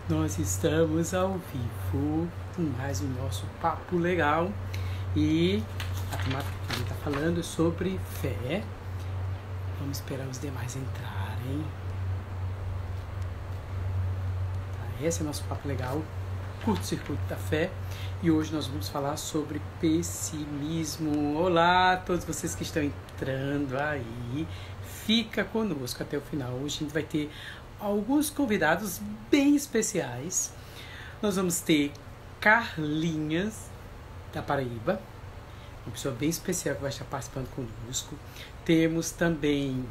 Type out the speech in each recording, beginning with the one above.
Nós estamos ao vivo com mais o nosso Papo Legal e a temática que a gente está falando é sobre fé. Vamos esperar os demais entrarem. Esse é o nosso Papo Legal, curto-circuito da fé, e hoje nós vamos falar sobre pessimismo. Olá a todos vocês que estão entrando aí, fica conosco até o final. Hoje a gente vai ter alguns convidados bem especiais. Nós vamos ter Carlinhas da Paraíba, uma pessoa bem especial que vai estar participando conosco. Temos também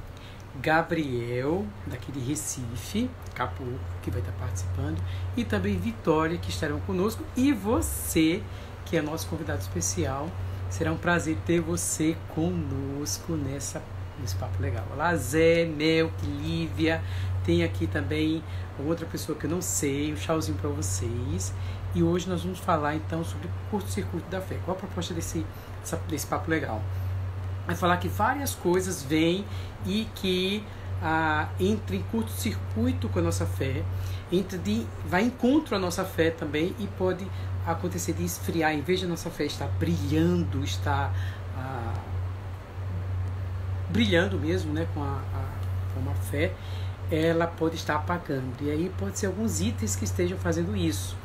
Gabriel, daqui de Recife, Capuco, que vai estar participando, e também Vitória, que estarão conosco, e você, que é nosso convidado especial. Será um prazer ter você conosco nesse Papo Legal. Olá, Zé, Mel, Lívia, tem aqui também outra pessoa que eu não sei, um tchauzinho para vocês. E hoje nós vamos falar então sobre curto-circuito da fé. Qual a proposta desse Papo Legal? Vai falar que várias coisas vêm e que entra em curto-circuito com a nossa fé, vai em contra a nossa fé também, e pode acontecer de esfriar. Em vez de a nossa fé estar brilhando, brilhando mesmo, né, com a fé, ela pode estar apagando. E aí pode ser alguns itens que estejam fazendo isso.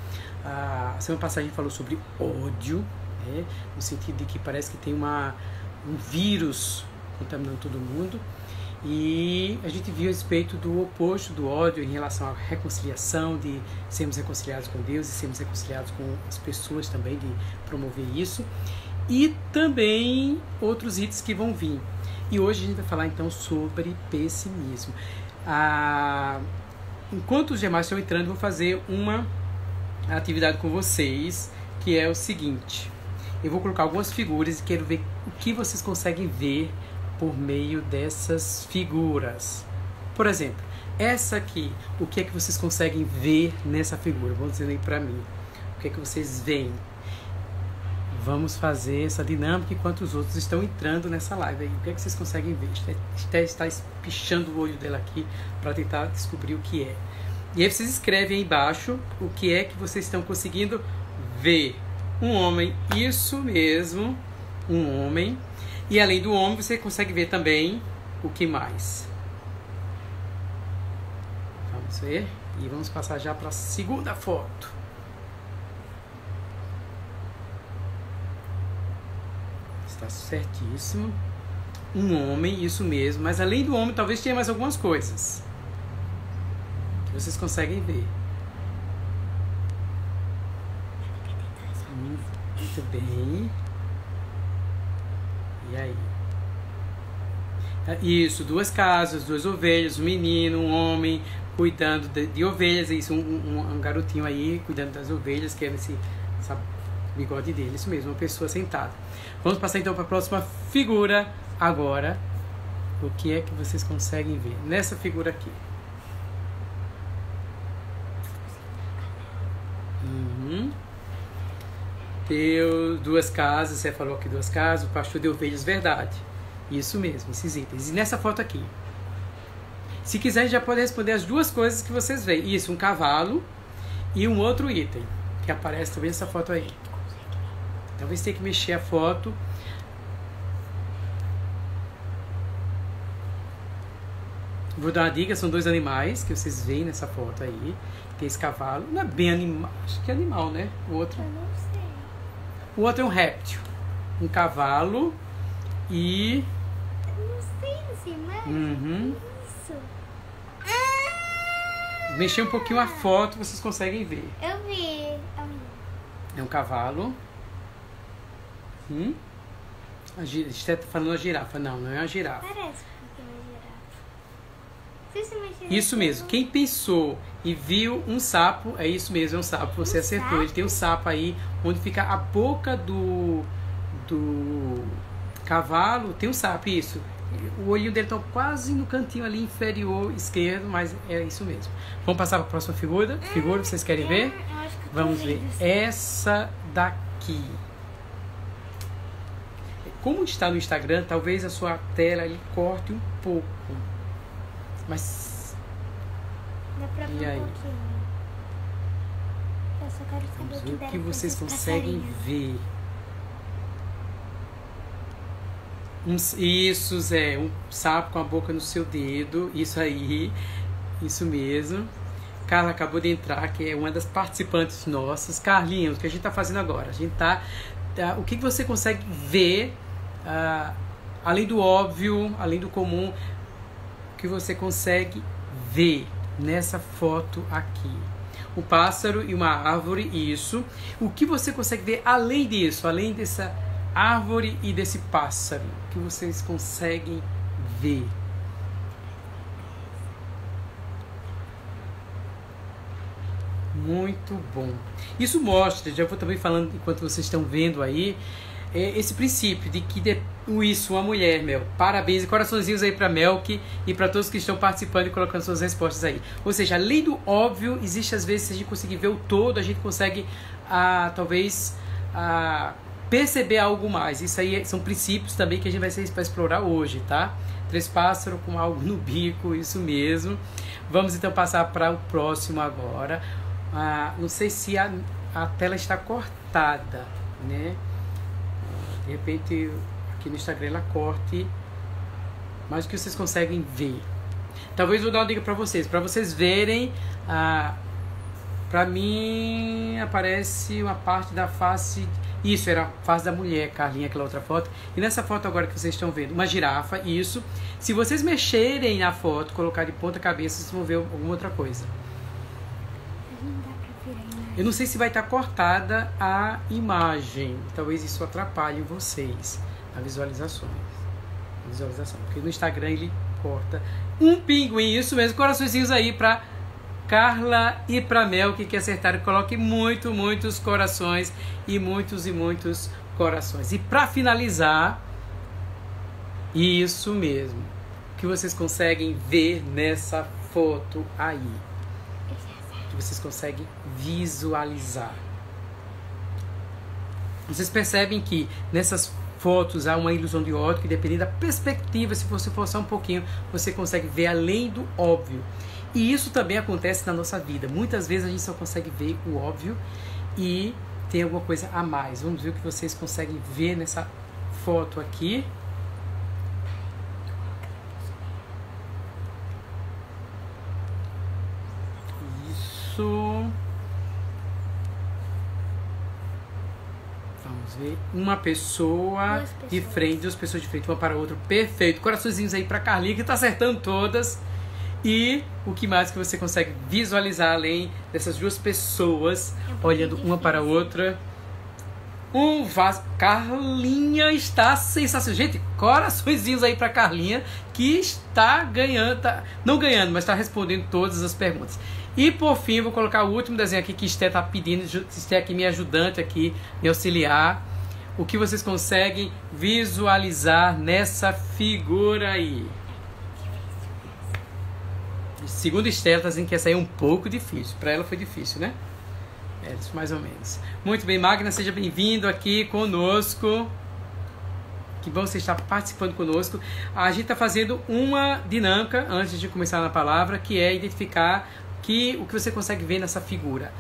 A semana passada a gente falou sobre ódio, né, no sentido de que parece que tem um vírus contaminando todo mundo. E a gente viu a respeito do oposto do ódio em relação à reconciliação, de sermos reconciliados com Deus e sermos reconciliados com as pessoas também, de promover isso. E também outros itens que vão vir. E hoje a gente vai falar então sobre pessimismo. Enquanto os demais estão entrando, eu vou fazer uma atividade com vocês, que é o seguinte: eu vou colocar algumas figuras e quero ver o que vocês conseguem ver por meio dessas figuras. Por exemplo, essa aqui, o que é que vocês conseguem ver nessa figura? Vão dizer aí pra mim, o que é que vocês veem? Vamos fazer essa dinâmica enquanto os outros estão entrando nessa live aí. O que é que vocês conseguem ver? Esté está espichando o olho dela aqui para tentar descobrir o que é. E aí vocês escrevem aí embaixo o que é que vocês estão conseguindo ver. Um homem, isso mesmo, um homem. E além do homem, você consegue ver também o que mais? Vamos ver. E vamos passar já para a segunda foto. Está certíssimo. Um homem, isso mesmo. Mas além do homem, talvez tenha mais algumas coisas que vocês conseguem ver. Muito bem. E aí? Isso, duas casas, duas ovelhas, um menino, um homem cuidando de ovelhas. Isso, um garotinho aí cuidando das ovelhas, que é esse bigode dele. Isso mesmo, uma pessoa sentada. Vamos passar então para a próxima figura agora. O que é que vocês conseguem ver nessa figura aqui? Duas casas, você falou aqui duas casas, o pastor de ovelhas, verdade. Isso mesmo, esses itens. E nessa foto aqui, se quiser, já pode responder as duas coisas que vocês veem. Isso, um cavalo e um outro item, que aparece também nessa foto aí. Talvez tenha que mexer a foto. Vou dar uma dica, são dois animais que vocês veem nessa foto aí. Tem esse cavalo, não é bem animal, acho que é animal, né? O outro... Eu não sei. O outro é um réptil, um cavalo e... Eu não sei desse Uhum. Isso. Mexer um pouquinho a foto, vocês conseguem ver. Eu vi. É um cavalo. A gente está falando a girafa. Não, não é uma girafa. Parece um pouquinho uma girafa. Se você mexer Isso mesmo. Quem pensou e viu um sapo, é isso mesmo, é um sapo. Você acertou. sapo? Ele tem um sapo aí, onde fica a boca do cavalo. Tem um sapo, isso. O olhinho dele está quase no cantinho ali inferior esquerdo, mas é isso mesmo. Vamos passar para a próxima figura. Figura, vocês querem ver? Eu acho que eu tô Vamos ver. vendo. Essa daqui. Como está no Instagram, talvez a sua tela ele corte um pouco. Mas Dá pra ver E aí? um pouquinho. quero Vamos saber ver o que vocês conseguem ver. Isso, Zé, um sapo com a boca no seu dedo, isso aí, isso mesmo. Carla acabou de entrar, que é uma das participantes nossas. Carlinhos, o que a gente está fazendo agora? A gente o que você consegue ver, além do óbvio, além do comum, o que você consegue ver nessa foto aqui? O pássaro e uma árvore, isso. O que você consegue ver além disso, além dessa árvore e desse pássaro? O que vocês conseguem ver? Muito bom. Isso mostra, já vou também falando enquanto vocês estão vendo aí, esse princípio de que isso, uma mulher, Mel. Parabéns e coraçõezinhos aí para Melk e para todos que estão participando e colocando suas respostas aí. Ou seja, além do óbvio, existe às vezes, se a gente conseguir ver o todo, a gente consegue talvez perceber algo mais. Isso aí são princípios também que a gente vai explorar hoje, tá? 3 pássaros com algo no bico, isso mesmo. Vamos então passar para o próximo agora. Não sei se a tela está cortada, né? De repente aqui no Instagram ela corte, mas o que vocês conseguem ver? Talvez vou dar uma dica para vocês verem. Para mim aparece uma parte da face. Isso era a face da mulher, Carlinha, aquela outra foto. E nessa foto agora que vocês estão vendo, uma girafa, isso. Se vocês mexerem na foto, colocar de ponta cabeça, vocês vão ver alguma outra coisa. Eu não sei se vai estar cortada a imagem. Talvez isso atrapalhe vocês na visualização. Porque no Instagram ele corta. Um pinguim, isso mesmo. Coraçõezinhos aí para Carla e para Mel, que acertaram. Coloque muitos corações e muitos corações. E para finalizar, isso mesmo. O que vocês conseguem ver nessa foto aí? Vocês conseguem visualizar. Vocês percebem que nessas fotos há uma ilusão de ótica, e dependendo da perspectiva, se você forçar um pouquinho, você consegue ver além do óbvio. E isso também acontece na nossa vida. Muitas vezes a gente só consegue ver o óbvio e tem alguma coisa a mais. Vamos ver o que vocês conseguem ver nessa foto aqui. Vamos ver. Uma pessoa de frente, 2 pessoas de frente, uma para a outra. Perfeito. Coraçõezinhos aí para Carlinha, que está acertando todas. E o que mais que você consegue visualizar além dessas 2 pessoas olhando uma para a outra? Um vaso. Carlinha está sensacional. Gente, coraçõezinhos aí para Carlinha, que está ganhando, não ganhando, mas está respondendo todas as perguntas. E por fim, vou colocar o último desenho aqui que Esté está pedindo. Esté aqui, minha ajudante aqui, me auxiliar. O que vocês conseguem visualizar nessa figura aí? Segundo Esté, está dizendo que essa aí é um pouco difícil. Para ela foi difícil, né? Isso mais ou menos. Muito bem, Magna, seja bem-vindo aqui conosco. Que bom você estar participando conosco. A gente está fazendo uma dinâmica, antes de começar na palavra, que é identificar o que você consegue ver nessa figura.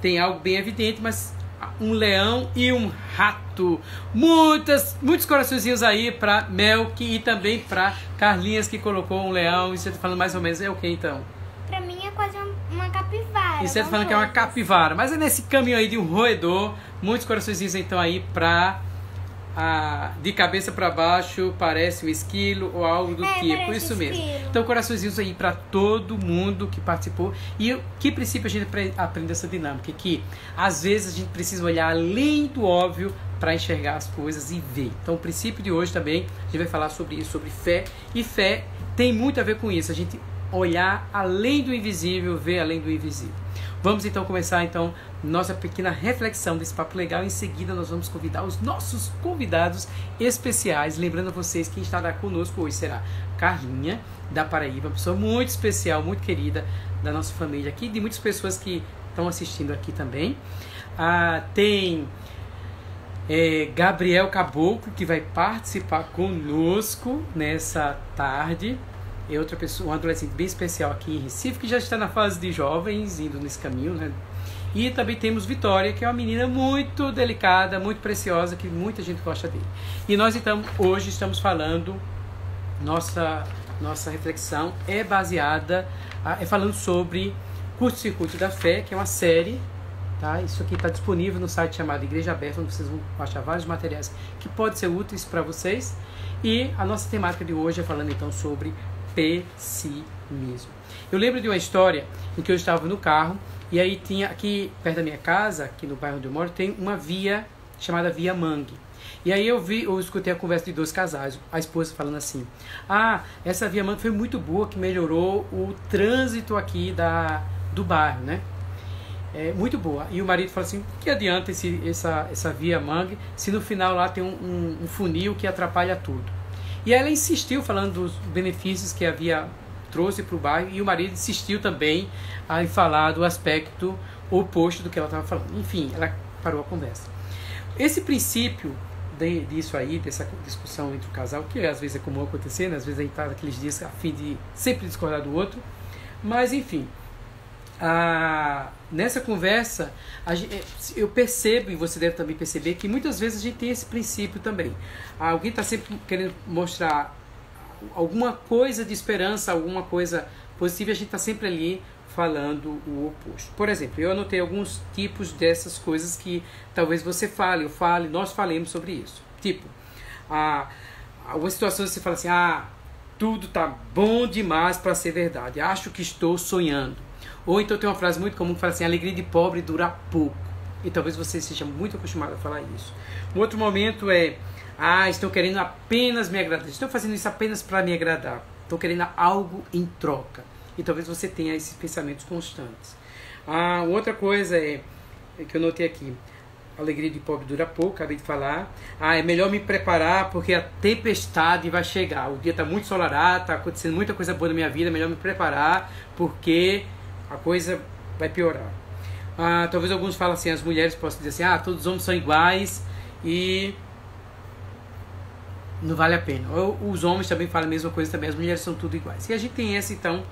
Tem algo bem evidente, mas um leão e um rato. Muitos coraçõezinhos aí para Melk e também para Carlinhas, que colocou um leão. E você está falando mais ou menos, é o que então? Pra mim é quase uma capivara. E você está falando que é uma capivara, mas é nesse caminho aí de um roedor. Muitos coraçõezinhos então aí para de cabeça para baixo, parece um esquilo ou algo do tipo, isso mesmo. Então, coraçõezinhos aí para todo mundo que participou. E que princípio a gente aprende essa dinâmica? Que às vezes a gente precisa olhar além do óbvio para enxergar as coisas e ver. Então, o princípio de hoje também, a gente vai falar sobre isso, sobre fé. E fé tem muito a ver com isso, a gente olhar além do invisível, ver além do invisível. Vamos então começar nossa pequena reflexão desse papo legal. Em seguida nós vamos convidar os nossos convidados especiais. Lembrando a vocês que quem estará conosco hoje será Carlinha, da Paraíba, uma pessoa muito especial, muito querida da nossa família aqui, de muitas pessoas que estão assistindo aqui também. Tem Gabriel Caboclo, que vai participar conosco nessa tarde. é outra pessoa, um adolescente bem especial aqui em Recife, que já está na fase de jovens, indo nesse caminho, né? E também temos Vitória, que é uma menina muito delicada, muito preciosa, que muita gente gosta dele. E nós, então, hoje estamos falando, nossa reflexão é baseada, falando sobre Curto-Circuito da Fé, que é uma série, tá? Isso aqui está disponível no site chamado Igreja Aberta, onde vocês vão achar vários materiais que podem ser úteis para vocês. E a nossa temática de hoje é falando, então, sobre pessimismo. Eu lembro de uma história em que eu estava no carro, e aí tinha aqui perto da minha casa, aqui no bairro onde eu moro, tem uma via chamada Via Mangue. E aí eu escutei a conversa de dois casais, a esposa falando assim: essa Via Mangue foi muito boa, que melhorou o trânsito aqui do bairro, né? É muito boa. E o marido fala assim: que adianta essa Via Mangue se no final lá tem um funil que atrapalha tudo? E ela insistiu falando dos benefícios que a via trouxe para o bairro, e o marido insistiu também em falar do aspecto oposto do que ela estava falando. Enfim, ela parou a conversa. Esse princípio disso aí, dessa discussão entre o casal, que às vezes é comum acontecer, né? Às vezes a gente está naqueles dias a fim de sempre discordar do outro, mas enfim, nessa conversa eu percebo, e você deve também perceber, que muitas vezes a gente tem esse princípio também. Alguém está sempre querendo mostrar alguma coisa de esperança, alguma coisa positiva, a gente está sempre ali falando o oposto. Por exemplo, eu anotei alguns tipos dessas coisas que talvez você fale, eu fale, nós falemos sobre isso. Tipo, algumas situações você fala assim: tudo tá bom demais para ser verdade, acho que estou sonhando. Ou então tem uma frase muito comum que fala assim: alegria de pobre dura pouco. E talvez você seja muito acostumado a falar isso. Um outro momento é: estão querendo apenas me agradar, estou fazendo isso apenas para me agradar, estou querendo algo em troca. E talvez você tenha esses pensamentos constantes. Outra coisa que eu notei aqui: alegria de pobre dura pouco, acabei de falar. É melhor me preparar porque a tempestade vai chegar. O dia está muito ensolarado, está acontecendo muita coisa boa na minha vida, é melhor me preparar porque a coisa vai piorar. Talvez alguns falem assim, as mulheres possam dizer assim: todos os homens são iguais e não vale a pena. Ou os homens também falam a mesma coisa também, as mulheres são tudo iguais. E a gente tem então,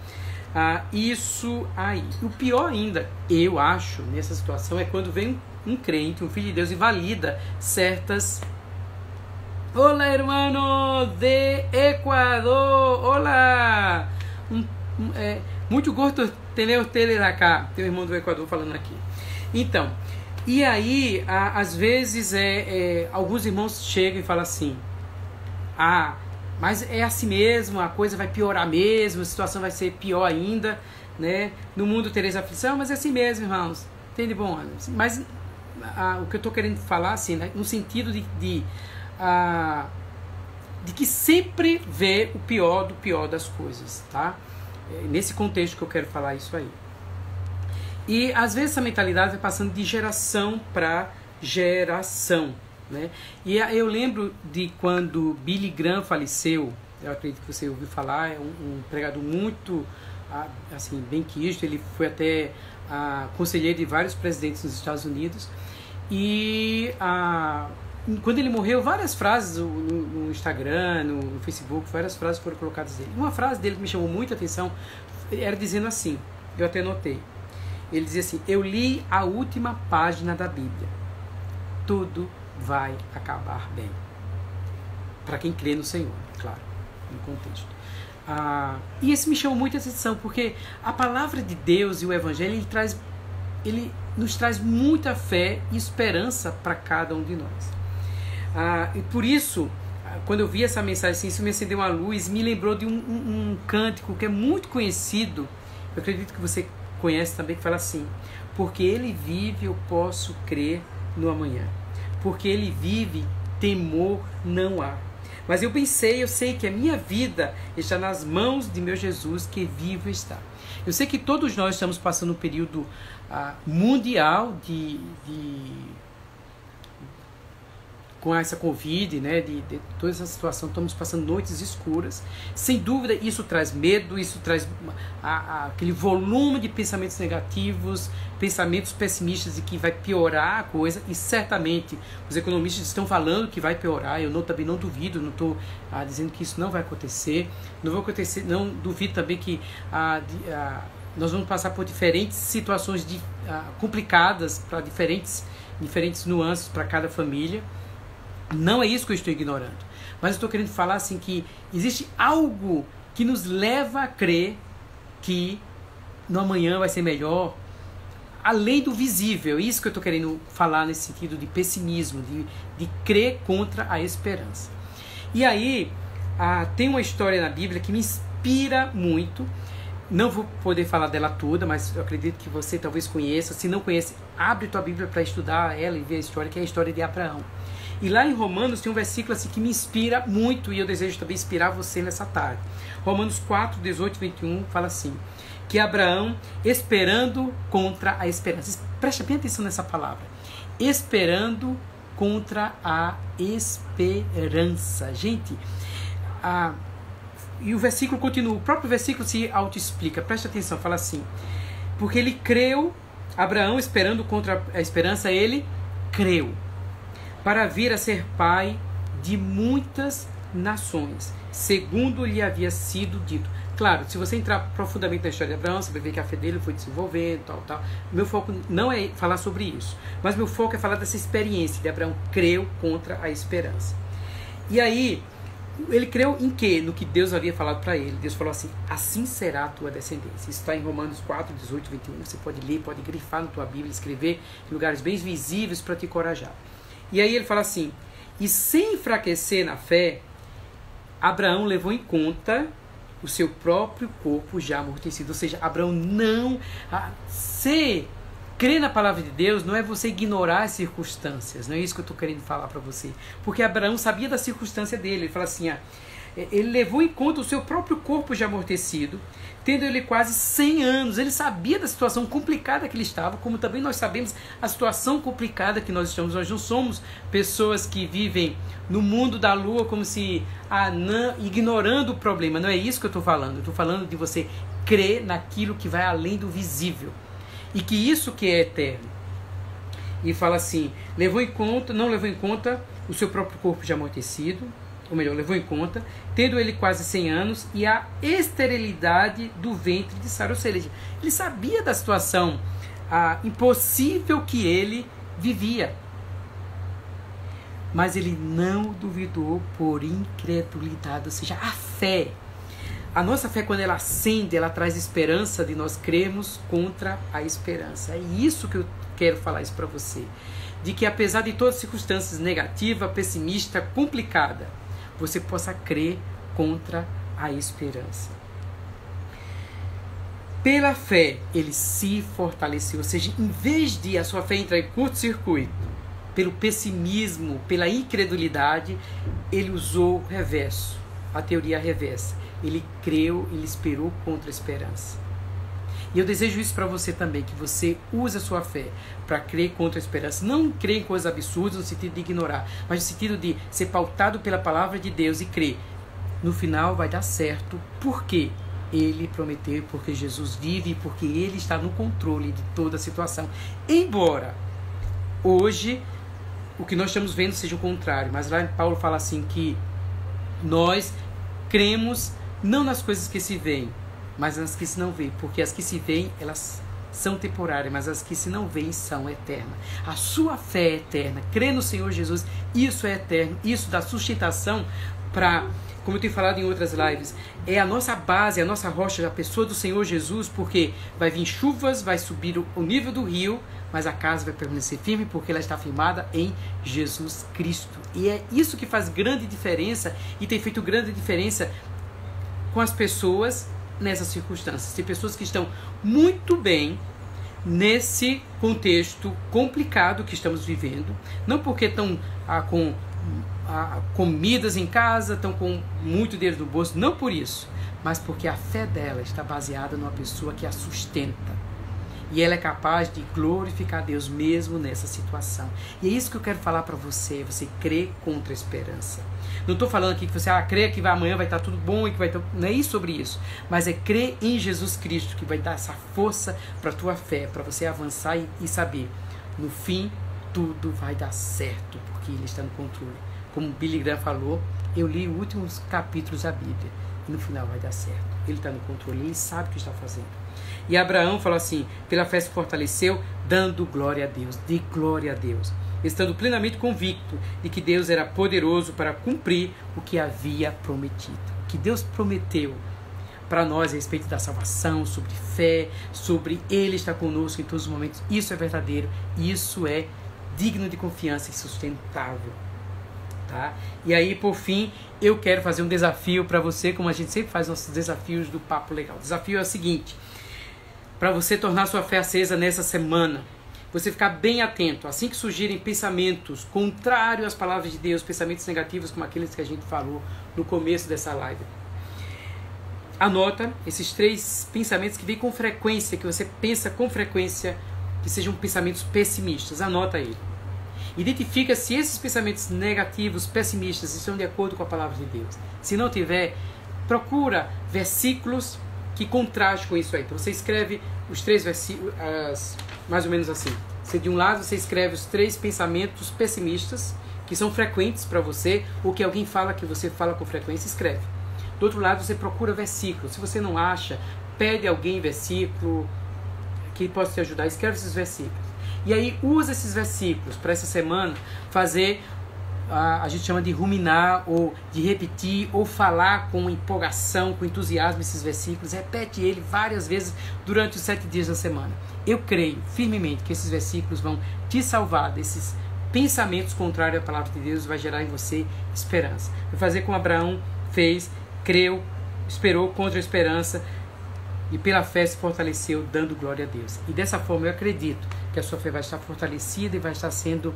isso aí. O pior ainda, eu acho, nessa situação, é quando vem um crente, um filho de Deus, e valida certas... Olá, hermano de Equador! Olá! Muito gosto de ter acá. Tem um irmão do Equador falando aqui. Então, e aí, às vezes, alguns irmãos chegam e falam assim: mas é assim mesmo, a coisa vai piorar mesmo, a situação vai ser pior ainda, né? No mundo tereis aflição, mas é assim mesmo, irmãos. Tem de bom. Mas o que eu estou querendo falar, assim, né? No sentido de que sempre vê o pior do pior das coisas, tá? Nesse contexto que eu quero falar isso aí. E às vezes essa mentalidade vai passando de geração para geração, né? E eu lembro de quando Billy Graham faleceu. Eu acredito que você ouviu falar. É um pregador muito assim, bem quisto. Ele foi até conselheiro de vários presidentes nos Estados Unidos. E quando ele morreu, várias frases no Instagram, no Facebook, várias frases foram colocadas dele. Uma frase dele que me chamou muita atenção era dizendo assim, eu até notei. Ele dizia assim: eu li a última página da Bíblia. Tudo vai acabar bem. Para quem crê no Senhor, claro, no contexto. E esse me chamou muita atenção, porque a palavra de Deus e o Evangelho, ele nos traz muita fé e esperança para cada um de nós. E por isso, quando eu vi essa mensagem assim, isso me acendeu uma luz, me lembrou de um cântico que é muito conhecido, eu acredito que você conhece também, que fala assim: porque Ele vive, eu posso crer no amanhã. Porque Ele vive, temor não há. Mas eu sei que a minha vida está nas mãos de meu Jesus, que vivo está. Eu sei que todos nós estamos passando um período com essa Covid, né, de toda essa situação, estamos passando noites escuras. Sem dúvida, isso traz medo, isso traz aquele volume de pensamentos negativos, pensamentos pessimistas de que vai piorar a coisa, e certamente os economistas estão falando que vai piorar. Eu também não duvido, não estou dizendo que isso não vai acontecer. Não duvido também que nós vamos passar por diferentes situações complicadas, para diferentes nuances para cada família. Não é isso que eu estou ignorando, mas eu estou querendo falar assim que existe algo que nos leva a crer que no amanhã vai ser melhor, além do visível. Isso que eu estou querendo falar nesse sentido de pessimismo, de crer contra a esperança. E aí tem uma história na Bíblia que me inspira muito. Não vou poder falar dela toda, mas eu acredito que você talvez conheça. Se não conhece, abre tua Bíblia para estudar ela e ver a história, que é a história de Abraão. E lá em Romanos tem um versículo assim que me inspira muito, e eu desejo também inspirar você nessa tarde. Romanos 4, 18 e 21 fala assim, que Abraão, esperando contra a esperança. Presta bem atenção nessa palavra. Esperando contra a esperança. Gente, e o versículo continua, o próprio versículo se autoexplica. Presta atenção, fala assim, porque ele creu, Abraão, esperando contra a esperança, ele creu, para vir a ser pai de muitas nações, segundo lhe havia sido dito. Claro, se você entrar profundamente na história de Abraão, você vai ver que a fé dele foi desenvolvendo, tal. Meu foco não é falar sobre isso, mas meu foco é falar dessa experiência de Abraão creu contra a esperança. E aí, ele creu em quê? No que Deus havia falado para ele. Deus falou assim, assim será a tua descendência. Isso está em Romanos 4, 18 e 21. Você pode ler, pode grifar na tua Bíblia, escrever em lugares bem visíveis para te encorajar. E aí ele fala assim, e sem enfraquecer na fé, Abraão levou em conta o seu próprio corpo já amortecido. Ou seja, Abraão não... Crer na palavra de Deus não é você ignorar as circunstâncias. Não é isso que eu estou querendo falar para você. Porque Abraão sabia da circunstância dele. Ele fala assim, ele levou em conta o seu próprio corpo já amortecido, tendo ele quase 100 anos. Ele sabia da situação complicada que ele estava, como também nós sabemos a situação complicada que nós estamos. Nós não somos pessoas que vivem no mundo da lua como se ignorando o problema. Não é isso que eu estou falando. Eu estou falando de você crer naquilo que vai além do visível. E que isso que é eterno. E fala assim, não levou em conta o seu próprio corpo já amortecido, ou melhor, levou em conta, tendo ele quase 100 anos, e a esterilidade do ventre de Sara. Ou seja, ele sabia da situação impossível que ele vivia. Mas ele não duvidou por incredulidade, ou seja, a fé. A nossa fé, quando ela acende, ela traz esperança de nós crermos contra a esperança. É isso que eu quero falar isso para você. De que apesar de todas as circunstâncias negativa, pessimista, complicada, você possa crer contra a esperança. Pela fé, ele se fortaleceu. Ou seja, em vez de a sua fé entrar em curto-circuito, pelo pessimismo, pela incredulidade, ele usou o reverso, a teoria reversa. Ele creu, ele esperou contra a esperança. E eu desejo isso para você também, que você use a sua fé para crer contra a esperança. Não crer em coisas absurdas no sentido de ignorar, mas no sentido de ser pautado pela palavra de Deus e crer. No final vai dar certo, porque ele prometeu, porque Jesus vive, porque ele está no controle de toda a situação. Embora hoje o que nós estamos vendo seja o contrário, mas lá Paulo fala assim que nós cremos não nas coisas que se veem, mas nas que se não veem, porque as que se veem, elas são temporárias, mas as que se não veem são eternas. A sua fé é eterna, crê no Senhor Jesus, isso é eterno, isso dá sustentação para, como eu tenho falado em outras lives, é a nossa base, a nossa rocha, a pessoa do Senhor Jesus, porque vai vir chuvas, vai subir o nível do rio, mas a casa vai permanecer firme, porque ela está firmada em Jesus Cristo. E é isso que faz grande diferença, e tem feito grande diferença com as pessoas nessas circunstâncias. Tem pessoas que estão muito bem nesse contexto complicado que estamos vivendo, não porque estão com comidas em casa, estão com muito dinheiro no bolso, não por isso, mas porque a fé dela está baseada numa pessoa que a sustenta. E ela é capaz de glorificar a Deus mesmo nessa situação. E é isso que eu quero falar para você. Você crê contra a esperança. Não estou falando aqui que você crê que amanhã vai estar tudo bom e que vai ter... Não é isso sobre isso. Mas é crer em Jesus Cristo que vai dar essa força para a tua fé, para você avançar e saber. No fim, tudo vai dar certo, porque Ele está no controle. Como Billy Graham falou, eu li os últimos capítulos da Bíblia. E no final vai dar certo. Ele está no controle, Ele sabe o que está fazendo. E Abraão falou assim, pela fé se fortaleceu, dando glória a Deus, de glória a Deus, estando plenamente convicto de que Deus era poderoso para cumprir o que havia prometido. O que Deus prometeu para nós a respeito da salvação, sobre fé, sobre Ele estar conosco em todos os momentos. Isso é verdadeiro, isso é digno de confiança e sustentável. Tá? E aí, por fim, eu quero fazer um desafio para você, como a gente sempre faz nossos desafios do Papo Legal. O desafio é o seguinte: para você tornar sua fé acesa nessa semana, você ficar bem atento, assim que surgirem pensamentos contrários às palavras de Deus, pensamentos negativos como aqueles que a gente falou no começo dessa live. Anota esses 3 pensamentos que vêm com frequência, que você pensa com frequência, que sejam pensamentos pessimistas. Anota aí. Identifica se esses pensamentos negativos, pessimistas, estão de acordo com a palavra de Deus. Se não tiver, procura versículos que contraste com isso aí. Então você escreve os 3 versículos, mais ou menos assim. De um lado você escreve os 3 pensamentos pessimistas, que são frequentes para você, ou que alguém fala que você fala com frequência, escreve. Do outro lado você procura versículos. Se você não acha, pede alguém versículo que possa te ajudar, escreve esses versículos. E aí usa esses versículos para essa semana fazer, a gente chama de ruminar, ou de repetir, ou falar com empolgação, com entusiasmo esses versículos. Repete ele várias vezes durante os 7 dias da semana. Eu creio firmemente que esses versículos vão te salvar desses pensamentos contrários à palavra de Deus, vai gerar em você esperança. Vai fazer como Abraão fez, creu, esperou contra a esperança e pela fé se fortaleceu, dando glória a Deus. E dessa forma eu acredito que a sua fé vai estar fortalecida e vai estar sendo,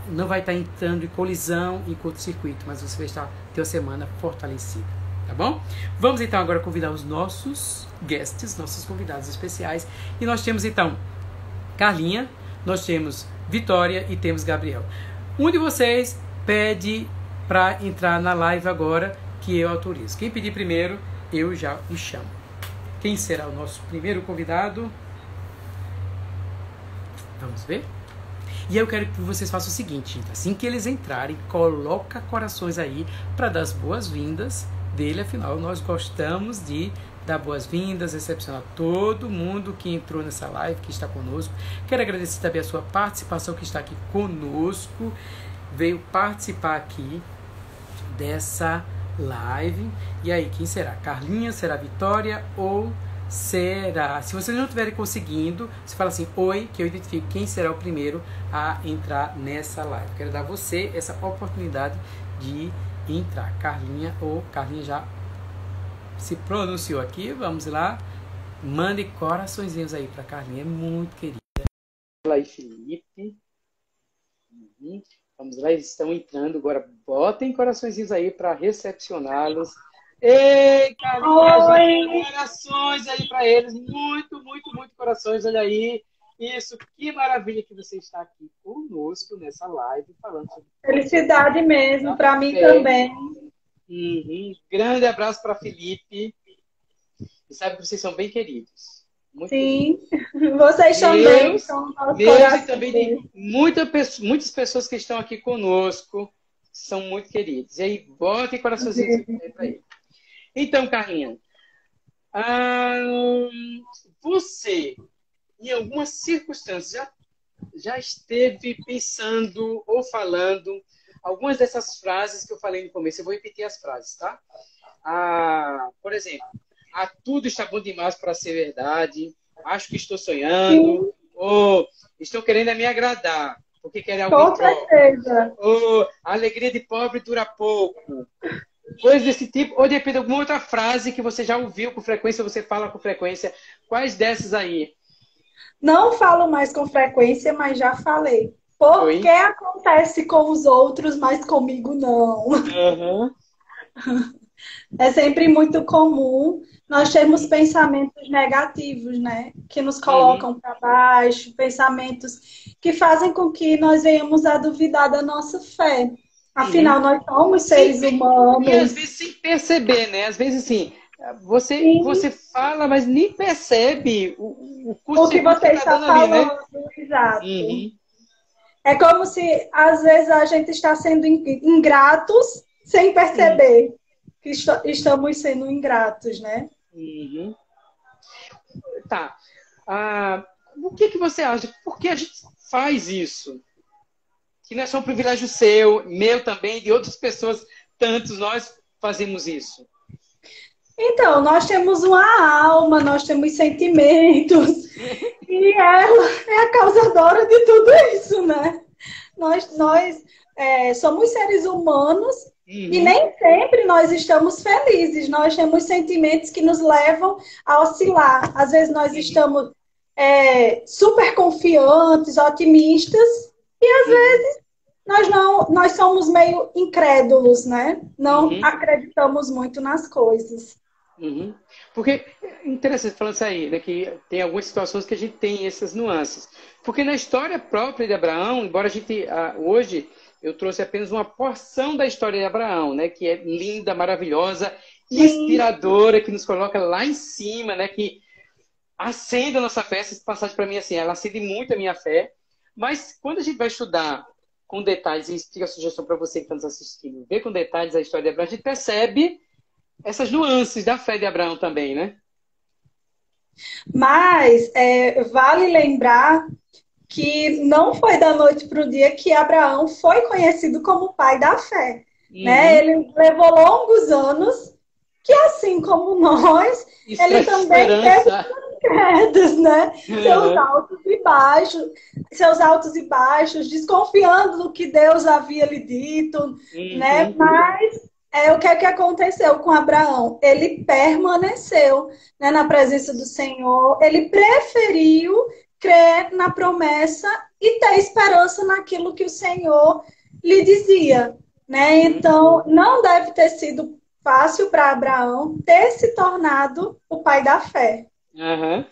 não vai estar entrando em colisão, em curto-circuito, mas você vai estar, ter uma semana fortalecida, tá bom? Vamos então agora convidar os nossos guests, nossos convidados especiais. E nós temos então Carlinha, nós temos Vitória e temos Gabriel. Um de vocês pede para entrar na live agora, que eu autorizo. Quem pedir primeiro, eu já o chamo. Quem será o nosso primeiro convidado? Vamos ver? E eu quero que vocês façam o seguinte, gente. Assim que eles entrarem, coloca corações aí para dar as boas-vindas dele. Afinal, nós gostamos de dar boas-vindas, recepcionar todo mundo que entrou nessa live, que está conosco. Quero agradecer também a sua participação, que está aqui conosco. Veio participar aqui dessa live. E aí, quem será? Carlinha? Será Vitória? Ou será? Se vocês não estiverem conseguindo, você fala assim, oi, que eu identifico quem será o primeiro a entrar nessa live. Quero dar a você essa oportunidade de entrar. Carlinha, ou Carlinha já se pronunciou aqui. Vamos lá. Mande coraçõezinhos aí para Carlinha, é muito querida. Olá aí, Felipe. Vamos lá, eles estão entrando agora. Botem coraçõezinhos aí para recepcioná-los. Ei, Carlinhos, corações aí para eles. Muito, muito, muito corações. Olha aí. Isso, que maravilha que você está aqui conosco nessa live falando sobre... Felicidade mesmo, para mim também. Grande abraço para Felipe. E sabe que vocês são bem queridos. Muito Sim, queridos. Vocês também são e também tem muitas pessoas que estão aqui conosco, são muito queridos. E aí, botem coraçãozinho para ele. Então, Carlinha, você, em algumas circunstâncias, já esteve pensando ou falando algumas dessas frases que eu falei no começo. Eu vou repetir as frases, tá? Por exemplo, tudo está bom demais para ser verdade, acho que estou sonhando, ou estou querendo me agradar, porque querem algo com certeza. Ou a alegria de pobre dura pouco. Coisas desse tipo, ou depende de alguma outra frase que você já ouviu com frequência, você fala com frequência. Quais dessas aí? Não falo mais com frequência, mas já falei. Porque acontece com os outros, mas comigo não. É sempre muito comum nós termos pensamentos negativos, né? Que nos Uhum, colocam para baixo, pensamentos que fazem com que nós venhamos a duvidar da nossa fé. uhum. Afinal, nós somos Sim, seres e às humanos. vezes sem perceber, né? Às vezes assim, você Sim, fala, mas nem percebe o o que curto-circuito que você está está dando ali, né? falando, exato. Uhum, É como se, às vezes, a gente está sendo ingratos sem uhum, perceber que estamos sendo ingratos, né? uhum. Tá. Ah, o que que você acha? Por que a gente faz isso? Que não é só um privilégio seu, meu também, de outras pessoas, tantos nós fazemos isso. Então, nós temos uma alma, nós temos sentimentos, e ela é a causadora de tudo isso, né? Nós somos seres humanos e Uhum, nem sempre nós estamos felizes. Nós temos sentimentos que nos levam a oscilar. Às vezes nós uhum, estamos super confiantes, otimistas, uhum, nós somos meio incrédulos, né? Não uhum. acreditamos muito nas coisas. Uhum. Porque é interessante falando isso aí, né, que tem algumas situações que a gente tem essas nuances. Porque na história própria de Abraão, embora a gente hoje eu trouxe apenas uma porção da história de Abraão, né, que é linda, maravilhosa, Sim. inspiradora, que nos coloca lá em cima, né, que acende a nossa fé. Essa passagem para mim assim, ela acende muito a minha fé. Mas quando a gente vai estudar com detalhes, e fica a sugestão para você que está nos assistindo, ver com detalhes a história de Abraão, a gente percebe essas nuances da fé de Abraão também, né? Mas vale lembrar que não foi da noite para o dia que Abraão foi conhecido como pai da fé. Né? Uhum. Ele levou longos anos, que assim como nós, ele também teve Esperança. quedas, né? Uhum. Seus altos e baixos, desconfiando do que Deus havia lhe dito, né? Uhum. Mas o que é que aconteceu com Abraão? Ele permaneceu, né, na presença do Senhor, ele preferiu crer na promessa e ter esperança naquilo que o Senhor lhe dizia, né? Uhum. Então, não deve ter sido fácil para Abraão ter se tornado o pai da fé. Uhum.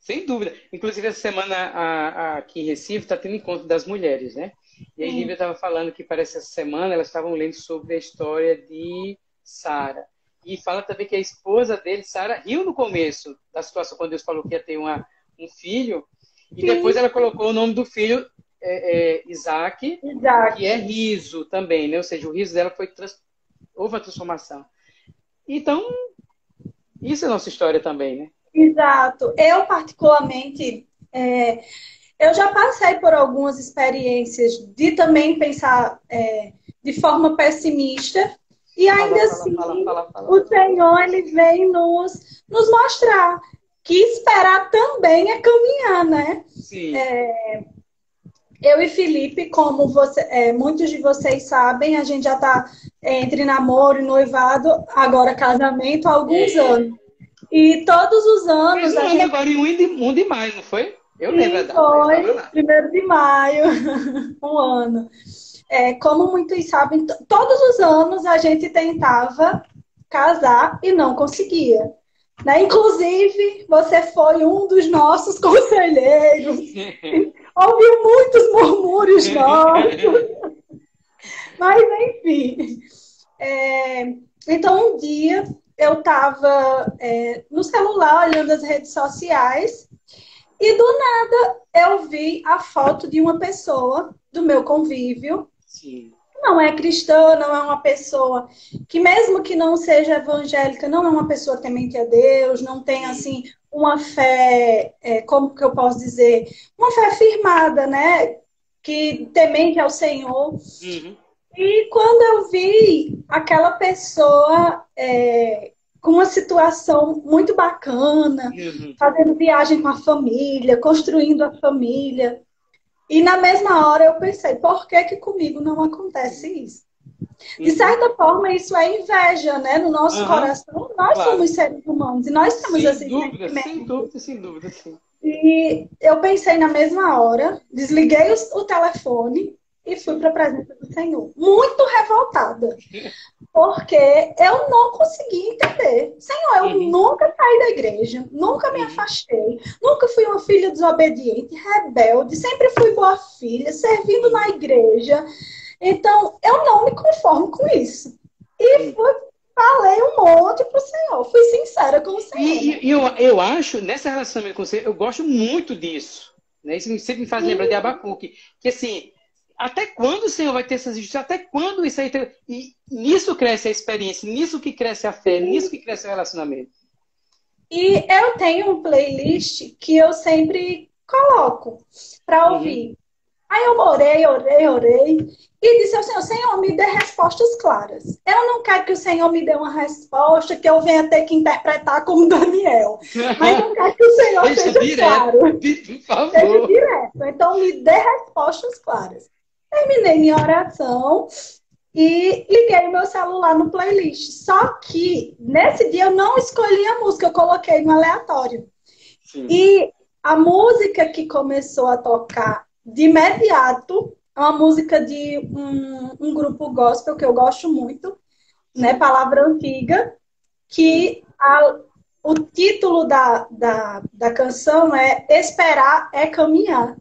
Sem dúvida. Inclusive, essa semana aqui em Recife está tendo encontro das mulheres, né? E aí, Lívia Sim, estava falando que parece essa semana elas estavam lendo sobre a história de Sara. E fala também que a esposa dele, Sara, riu no começo da situação, quando Deus falou que ia ter um filho. E depois sim, ela colocou o nome do filho, Isaac, que é Isaac. riso também, né? Ou seja, o riso dela houve uma transformação. Então, isso é nossa história também, né? Exato. Eu, particularmente, eu já passei por algumas experiências de também pensar de forma pessimista, e Fala, ainda fala, assim, fala, fala, fala, o fala. Senhor ele vem nos mostrar que esperar também é caminhar, né? Sim. Eu e Felipe, como muitos de vocês sabem, a gente já está entre namoro e noivado, agora casamento, há alguns É. anos. E todos os Fez anos um a ano gente agora, em 1 de maio, não foi? Eu lembro a sim, data, eu estava foi lá. 1º de maio, um ano. Como muitos sabem, todos os anos a gente tentava casar e não conseguia. Né? Inclusive, você foi um dos nossos conselheiros. Ouviu muitos murmúrios nossos, mas enfim. Então, um dia eu estava no celular olhando as redes sociais e do nada eu vi a foto de uma pessoa do meu convívio. Sim. Não é cristã, não é uma pessoa que, mesmo que não seja evangélica, não é uma pessoa temente a Deus, não tem, assim, uma fé, como que eu posso dizer? Uma fé firmada, né? Que temente ao Senhor. Uhum. E quando eu vi aquela pessoa com uma situação muito bacana, Uhum. fazendo viagem com a família, construindo a família, e na mesma hora eu pensei, por que que comigo não acontece isso? De Uhum. certa forma, isso é inveja, né? No nosso Aham, coração, nós claro. somos seres humanos e nós temos Sem esses dúvida, sem sentimentos. dúvida, sem dúvida, sim. E eu pensei na mesma hora, desliguei o telefone, e fui para a presença do Senhor. Muito revoltada. Porque eu não consegui entender. Senhor, eu nunca saí da igreja, nunca me afastei, nunca fui uma filha desobediente, rebelde, sempre fui boa filha, servindo na igreja. Então, eu não me conformo com isso. E falei um monte pro Senhor, fui sincera com o Senhor. E eu acho, nessa relacionamento com você, eu gosto muito disso. Né? Isso sempre me faz lembrar de Abacuque. Que assim, até quando o Senhor vai ter essas injustiças? Até quando isso aí... E nisso cresce a experiência, nisso que cresce a fé, nisso que cresce o relacionamento. E eu tenho um playlist que eu sempre coloco para ouvir. Aí eu orei. E disse ao Senhor, Senhor, me dê respostas claras. Eu não quero que o Senhor me dê uma resposta que eu venha ter que interpretar como Daniel. Mas eu quero que o Senhor seja direto, claro. Por favor. Seja direto. Então, me dê respostas claras. Terminei minha oração e liguei o meu celular no playlist. Só que, nesse dia, eu não escolhi a música, eu coloquei no aleatório. Sim. E a música que começou a tocar de imediato é uma música de um grupo gospel que eu gosto muito, né? Palavra Antiga, que o título da canção é Esperar é Caminhar.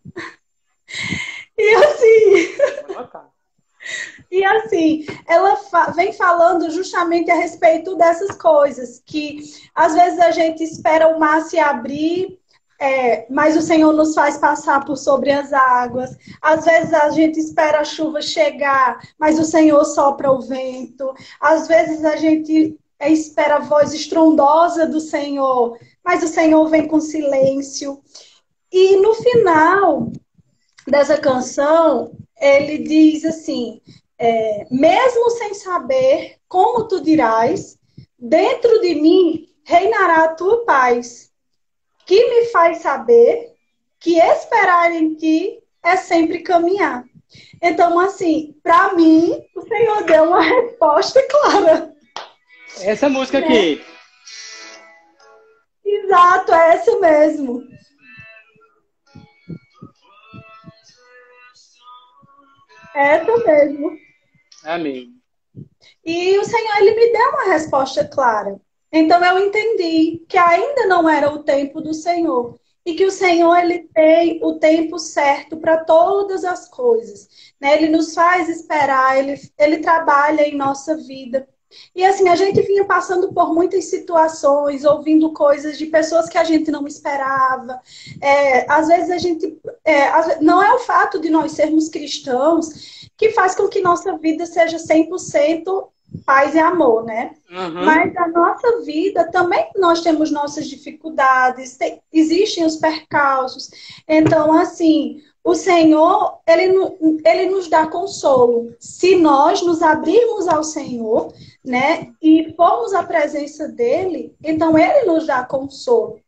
E assim, ela vem falando justamente a respeito dessas coisas, que às vezes a gente espera o mar se abrir, mas o Senhor nos faz passar por sobre as águas. Às vezes a gente espera a chuva chegar, mas o Senhor sopra o vento. Às vezes a gente espera a voz estrondosa do Senhor, mas o Senhor vem com silêncio. E no final dessa canção, ele diz assim, mesmo sem saber como tu dirás, dentro de mim reinará a tua paz, que me faz saber que esperar em ti é sempre caminhar. Então, assim, para mim, o Senhor deu uma resposta clara. Essa música aqui. Exato, é essa mesmo. Essa mesmo. Amém. E o Senhor, ele me deu uma resposta clara. Então eu entendi que ainda não era o tempo do Senhor. E que o Senhor, ele tem o tempo certo para todas as coisas. Né? Ele nos faz esperar, ele trabalha em nossa vida. E assim, a gente vinha passando por muitas situações, ouvindo coisas de pessoas que a gente não esperava. Às vezes a gente... não é o fato de nós sermos cristãos que faz com que nossa vida seja 100% paz e amor, né? Uhum. Mas a nossa vida também nós temos nossas dificuldades, existem os percalços. Então, assim, o Senhor, ele nos dá consolo. Se nós nos abrirmos ao Senhor, né, e formos à presença dele, então ele nos dá consolo.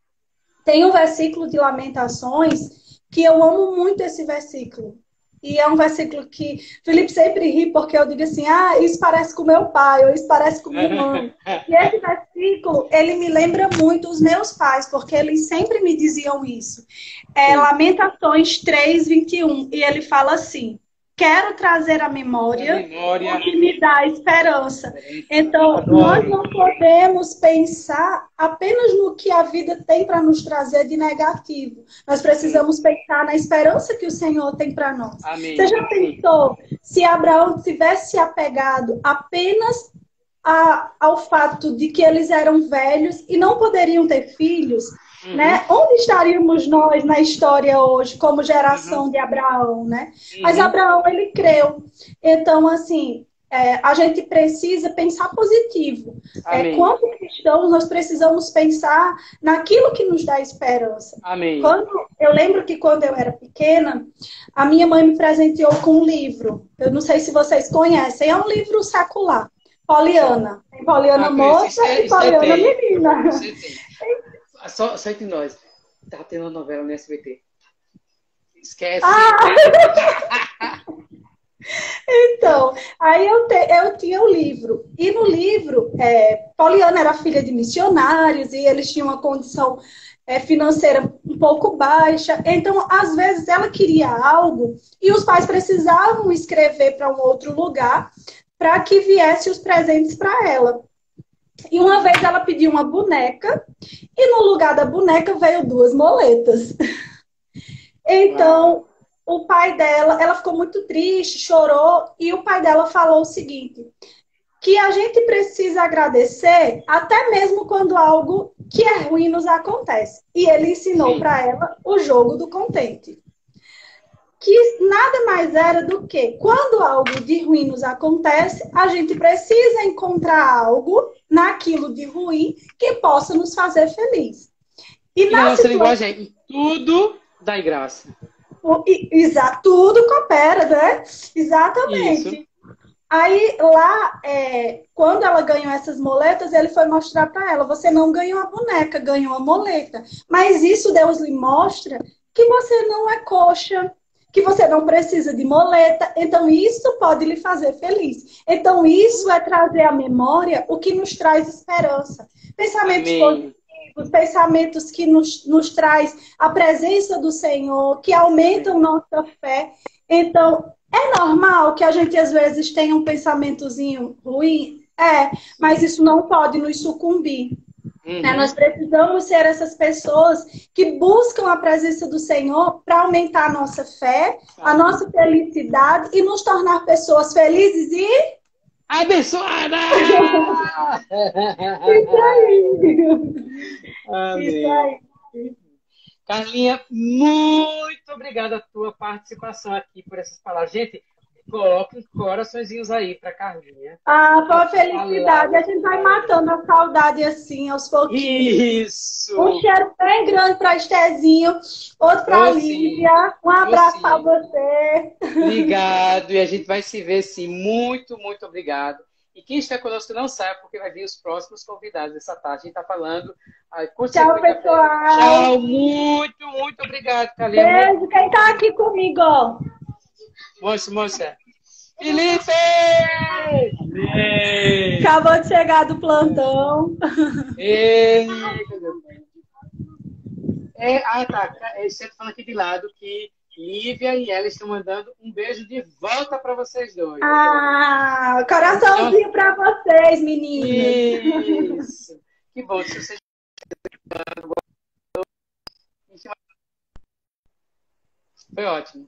Tem um versículo de Lamentações que eu amo muito esse versículo. E é um versículo que Felipe sempre ri, porque eu digo assim, isso parece com meu pai, ou isso parece com minha mãe. E esse versículo, ele me lembra muito os meus pais, porque eles sempre me diziam isso. Lamentações 3:21, e ele fala assim, quero trazer à memória o que me dá esperança. Então, nós não podemos pensar apenas no que a vida tem para nos trazer de negativo. Nós precisamos pensar na esperança que o Senhor tem para nós. Amém. Você já pensou se Abraão tivesse apegado apenas ao fato de que eles eram velhos e não poderiam ter filhos? Né? Onde estaríamos nós na história hoje, como geração de Abraão, né? Mas Abraão, ele creu. Então, assim, a gente precisa pensar positivo. Quanto cristãos, nós precisamos pensar naquilo que nos dá esperança. Amém. Eu lembro que quando eu era pequena, a minha mãe me presenteou com um livro. Eu não sei se vocês conhecem. É um livro secular. Poliana. Tem Poliana moça e Poliana menina. Só entre nós. Tá tendo uma novela no SBT. Esquece. Então, aí eu tinha o livro. E no livro, Poliana era filha de missionários e eles tinham uma condição financeira um pouco baixa. Então, às vezes, ela queria algo e os pais precisavam escrever para um outro lugar para que viesse os presentes para ela. E uma vez ela pediu uma boneca e no lugar da boneca veio duas moletas. Então, o pai dela, ela ficou muito triste, chorou, e o pai dela falou o seguinte: que a gente precisa agradecer até mesmo quando algo que é ruim nos acontece. E ele ensinou para ela o jogo do contente. Que nada mais era do que, quando algo de ruim nos acontece, a gente precisa encontrar algo naquilo de ruim que possa nos fazer feliz. E na nossa linguagem é tudo dá graça. Tudo coopera, né? Exatamente. Isso. Aí lá, quando ela ganhou essas moletas, ele foi mostrar para ela: você não ganhou a boneca, ganhou a moleta. Mas isso Deus lhe mostra que você não é coxa, que você não precisa de moleta. Então isso pode lhe fazer feliz. Então isso é trazer à memória o que nos traz esperança. Pensamentos positivos, pensamentos que nos traz a presença do Senhor, que aumentam nossa fé. Então, é normal que a gente, às vezes, tenha um pensamentozinho ruim? Mas isso não pode nos sucumbir. Né? Nós precisamos ser essas pessoas que buscam a presença do Senhor para aumentar a nossa fé, a nossa felicidade e nos tornar pessoas felizes e abençoada! Isso aí! Amém. Isso aí! Carlinha, muito obrigada a tua participação aqui por essas palavras. Gente, coloquem coraçõezinhos aí para Carlinha. Foi uma felicidade. A gente vai matando a saudade assim, aos pouquinhos. Isso! Um cheiro bem grande para Estezinho, outro para Lívia. Um abraço para você. Obrigado. E a gente vai se ver, sim. Muito, muito obrigado. E quem está conosco não sabe, porque vai vir os próximos convidados dessa tarde. A gente está falando. Tchau, pessoal. Tchau, muito, muito obrigado, Carlinha. Beijo. Quem está aqui comigo? Moça. Felipe! Acabou de chegar do plantão. Tá. Você está falando aqui de lado que Lívia e ela estão mandando um beijo de volta para vocês dois. Coraçãozinho para vocês, meninas. Isso. Que bom. Se vocês... Foi ótimo.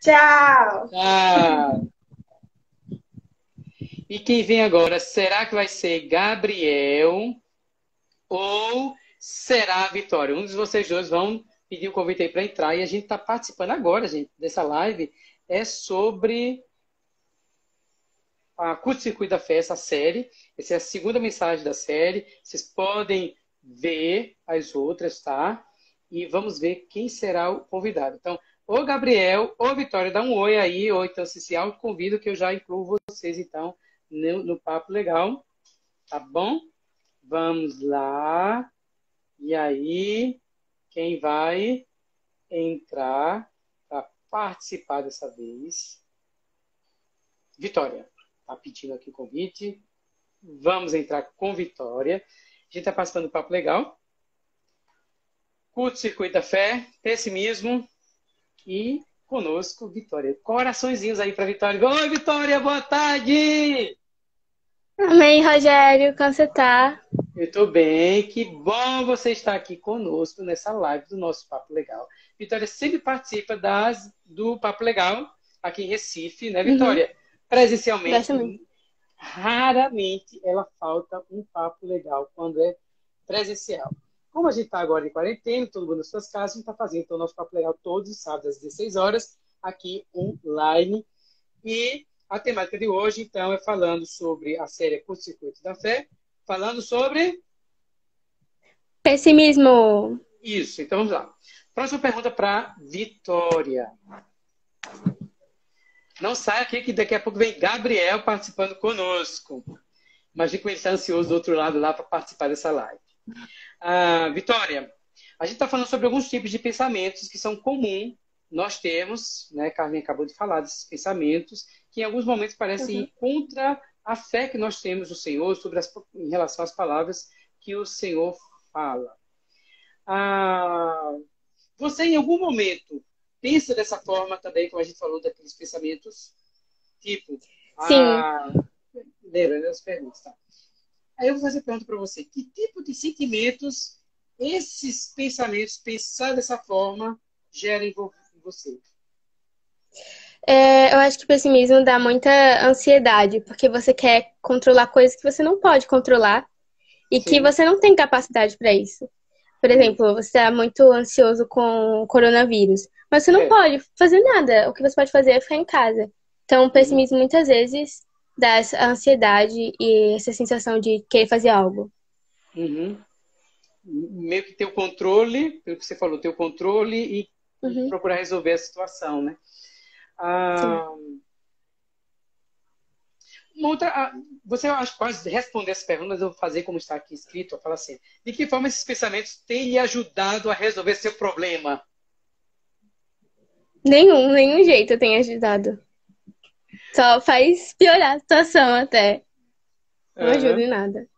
Tchau. E quem vem agora, será que vai ser Gabriel ou será a Vitória? Um de vocês dois vão pedir o convite aí para entrar. E a gente está participando agora, gente, dessa live. É sobre a Curto-Circuito da Fé, essa série. Essa é a segunda mensagem da série. Vocês podem ver as outras, tá? E vamos ver quem será o convidado. Então, ou Gabriel ou Vitória, dá um oi aí, ou então se autoconvido que eu já incluo vocês, então, no Papo Legal. Tá bom? Vamos lá. E aí, quem vai entrar para participar dessa vez? Vitória. Tá pedindo aqui o convite. Vamos entrar com Vitória. A gente está participando do Papo Legal. Curto-Circuito da Fé, pessimismo e conosco, Vitória. Coraçõezinhos aí para Vitória. Oi, Vitória, boa tarde! Amém, Rogério, como você tá? Eu estou bem, que bom você estar aqui conosco nessa live do nosso Papo Legal. Vitória sempre participa do Papo Legal aqui em Recife, né, Vitória? Presencialmente. Raramente ela falta um Papo Legal quando é presencial. Como a gente está agora em quarentena, todo mundo nas suas casas, a gente está fazendo então, o nosso Papo Legal todos os sábados às 16 horas, aqui online. E a temática de hoje, então, é falando sobre a série Curto-Circuito da Fé, falando sobre... pessimismo. Isso, então vamos lá. Próxima pergunta para Vitória. Não sai aqui que daqui a pouco vem Gabriel participando conosco. Imagina como ele está ansioso do outro lado lá para participar dessa live. Vitória, a gente está falando sobre alguns tipos de pensamentos que são comuns. Nós temos, né, Carmen acabou de falar desses pensamentos, que em alguns momentos parecem ir contra a fé que nós temos no Senhor, em relação às palavras que o Senhor fala. Ah, você, em algum momento, pensa dessa forma também, como a gente falou, daqueles pensamentos, tipo, Sim. lembrando as perguntas, tá? Aí eu vou fazer a pergunta para você. Que tipo de sentimentos esses pensamentos, pensar dessa forma, geram em você? Eu acho que o pessimismo dá muita ansiedade, porque você quer controlar coisas que você não pode controlar e que Sim. você não tem capacidade para isso. Por exemplo, você está muito ansioso com o coronavírus, mas você não pode fazer nada. O que você pode fazer é ficar em casa. Então, o pessimismo muitas vezes dá essa ansiedade e essa sensação de querer fazer algo. Meio que ter o controle, pelo que você falou, ter o controle e procurar resolver a situação, né? Uma outra, você acho que pode responder essa pergunta, mas eu vou fazer como está aqui escrito, eu falo assim, de que forma esses pensamentos têm lhe ajudado a resolver seu problema? Nenhum jeito eu tenho ajudado. Só faz piorar a situação até. Não ajuda em nada.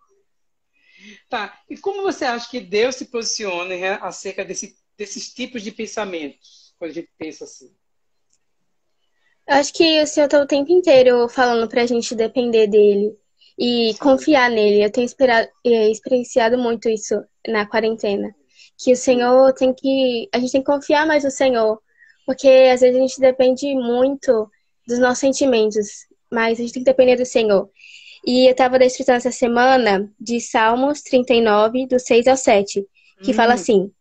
Tá, e como você acha que Deus se posiciona acerca desses tipos de pensamentos, quando a gente pensa assim? Eu acho que o Senhor tá o tempo inteiro falando pra gente depender dele e confiar nele. Eu tenho experienciado muito isso na quarentena. Que o Senhor a gente tem que confiar mais no Senhor, porque às vezes a gente depende muito dos nossos sentimentos, mas a gente tem que depender do Senhor. E eu tava estudando essa semana de Salmos 39, do 6 ao 7, que fala assim: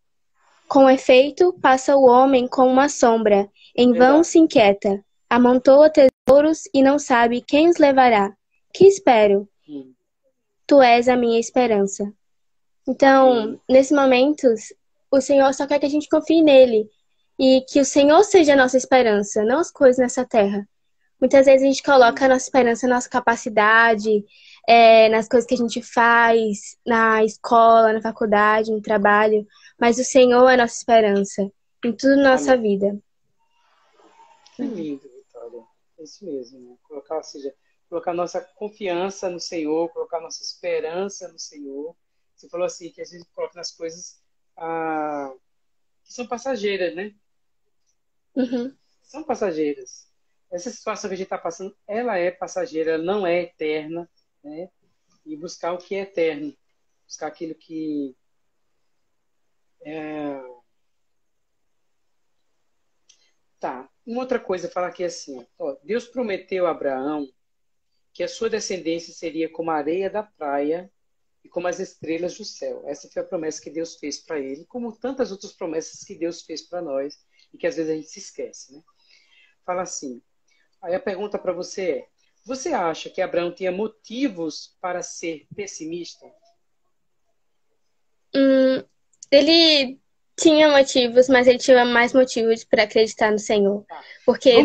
Com efeito, passa o homem como uma sombra, em vão se inquieta. Amontoa tesouros e não sabe quem os levará. Que espero? Tu és a minha esperança. Então, nesses momentos, o Senhor só quer que a gente confie nele. E que o Senhor seja a nossa esperança, não as coisas nessa terra. Muitas vezes a gente coloca a nossa esperança na nossa capacidade, nas coisas que a gente faz, na escola, na faculdade, no trabalho. Mas o Senhor é a nossa esperança em tudo na nossa vida. Que lindo, Vitória. É isso mesmo, né? Colocar nossa confiança no Senhor, colocar nossa esperança no Senhor. Você falou assim, que a gente coloca nas coisas que são passageiras, né? São passageiras. Essa situação que a gente está passando, ela é passageira, ela não é eterna, né? E buscar o que é eterno. Buscar aquilo que Tá. Uma outra coisa, falar aqui assim, ó, Deus prometeu a Abraão que a sua descendência seria como a areia da praia e como as estrelas do céu. Essa foi a promessa que Deus fez para ele, como tantas outras promessas que Deus fez para nós e que às vezes a gente se esquece, né? Fala assim. Aí a pergunta para você é: você acha que Abraão tinha motivos para ser pessimista? Ele tinha motivos, mas ele tinha mais motivos para acreditar no Senhor. Porque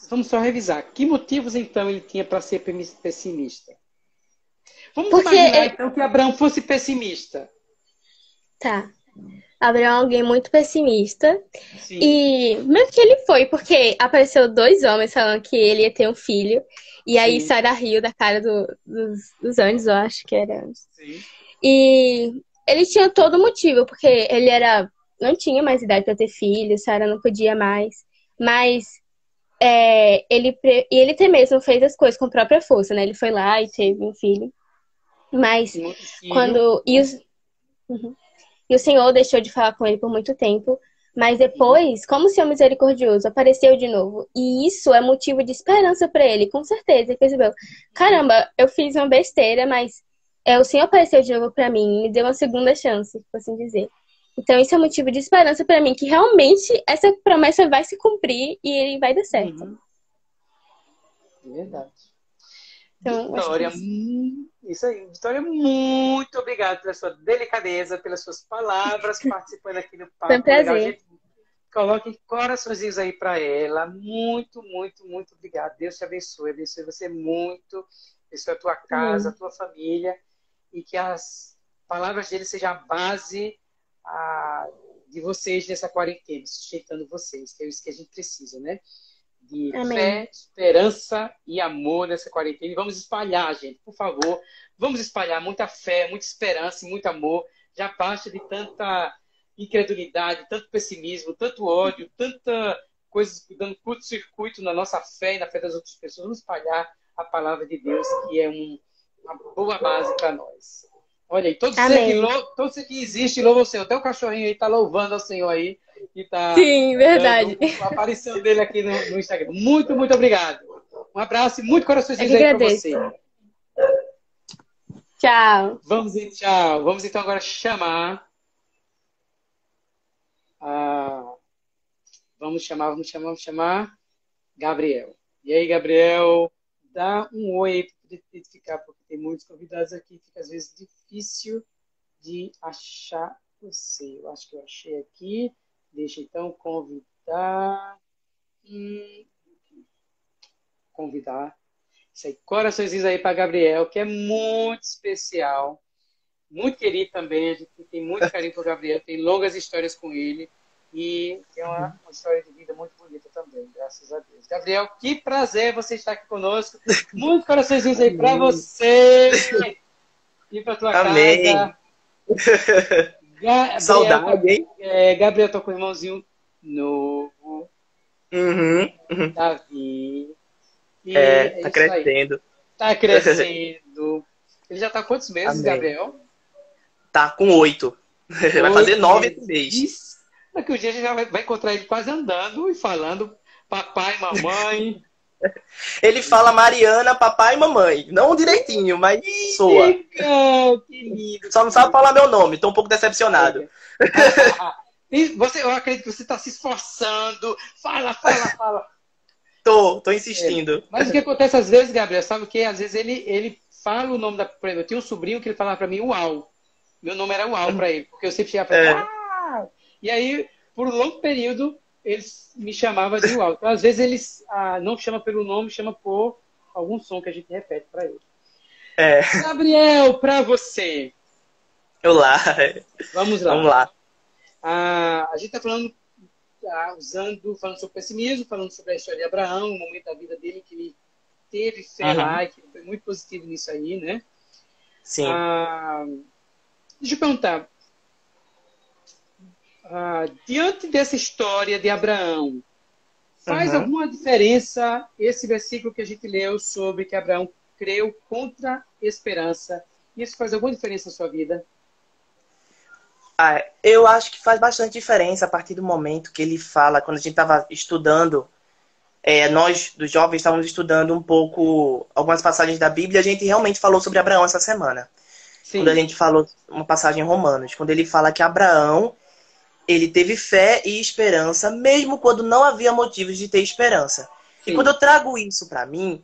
Vamos só revisar. Que motivos, então, ele tinha para ser pessimista? Vamos Porque imaginar, então, que Abraão fosse pessimista. Tá. Abraão é alguém muito pessimista. Sim. E mesmo que ele foi, porque apareceu dois homens falando que ele ia ter um filho. E aí Sara riu da cara dos anjos, eu acho que era anjos. Sim. E ele tinha todo motivo, porque ele não tinha mais idade para ter filho, Sara não podia mais. Mas ele até mesmo fez as coisas com própria força, né? Ele foi lá e teve um filho. Mas quando... E o Senhor deixou de falar com ele por muito tempo. Mas depois, como o Senhor misericordioso, apareceu de novo. E isso é motivo de esperança para ele, com certeza. Ele percebeu, caramba, eu fiz uma besteira, mas o Senhor apareceu de novo para mim, me deu uma segunda chance, por assim dizer. Então isso é motivo de esperança para mim, que realmente essa promessa vai se cumprir e ele vai dar certo. Verdade. Então, Vitória, isso aí. Vitória, muito obrigado pela sua delicadeza, pelas suas palavras, participando aqui do papo. Foi um prazer. Legal. Gente, coloquem coraçõezinhos aí para ela. Muito, muito, muito obrigado. Deus te abençoe você muito, abençoe a tua casa, a tua família, e que as palavras dele sejam a base de vocês nessa quarentena, sustentando vocês, que é isso que a gente precisa, né? De fé, esperança e amor nessa quarentena. E vamos espalhar, gente, por favor. Vamos espalhar muita fé, muita esperança e muito amor já basta de tanta incredulidade, tanto pessimismo, tanto ódio, tanta coisa dando curto-circuito na nossa fé e na fé das outras pessoas. Vamos espalhar a palavra de Deus, que é uma boa base para nós. Olha aí, todo ser que existe louva o Senhor. Até o cachorrinho aí está louvando ao Senhor aí. E tá Sim, verdade. a aparição dele aqui no Instagram. Muito, muito obrigado. Um abraço e muito coraçõezinhos aí para você. Tchau. Tchau. Vamos então agora chamar. Vamos chamar Gabriel. E aí, Gabriel, dá um oi aí para identificar, porque tem muitos convidados aqui, fica às vezes difícil de achar você. Eu acho que eu achei aqui. Deixa então convidar. Convidar. Isso aí, coraçõezinhos aí para Gabriel, que é muito especial. Muito querido também. A gente tem muito carinho por Gabriel, tem longas histórias com ele. E tem uma história de vida muito bonita também, graças a Deus. Gabriel, que prazer você estar aqui conosco. Muitos coraçõezinhos aí para você e para tua casa. Gabriel, saudade, hein? Gabriel tá com um irmãozinho novo. Davi. Tá crescendo. Tá crescendo. Ele já tá há quantos meses, Amém. Gabriel? Tá com 8. Vai fazer 9 esse mês. Daqui um dia a gente já vai encontrar ele quase andando e falando papai, mamãe. Ele fala Mariana, papai e mamãe. Não direitinho, mas soa. Legal, que lindo. Só não sabe falar meu nome. Tô um pouco decepcionado. Eu acredito que você está se esforçando. Fala. Tô insistindo. Mas o que acontece às vezes, Gabriel, sabe o que? Às vezes ele fala o nome da... Por exemplo, eu tinha um sobrinho que ele falava pra mim Uau. Meu nome era Uau pra ele, porque eu sempre chegava pra ele. E aí, por um longo período, eles me chamavam de Uau. Então, às vezes, eles não chamam pelo nome, chamam por algum som que a gente repete pra ele. Gabriel, pra você. Olá. Vamos lá. Vamos lá. A gente tá falando sobre pessimismo, falando sobre a história de Abraão, o momento da vida dele que ele teve fé lá, e que foi muito positivo nisso aí, né? Sim. Deixa eu perguntar. Diante dessa história de Abraão, faz alguma diferença esse versículo que a gente leu sobre que Abraão creu contra a esperança? Isso faz alguma diferença na sua vida? Eu acho que faz bastante diferença a partir do momento que ele fala, quando a gente estava estudando, nós dos jovens estávamos estudando um pouco algumas passagens da Bíblia, a gente realmente falou sobre Abraão essa semana. Sim. Quando a gente falou uma passagem em Romanos, quando ele fala que Abraão, ele teve fé e esperança, mesmo quando não havia motivos de ter esperança. Sim. E quando eu trago isso para mim,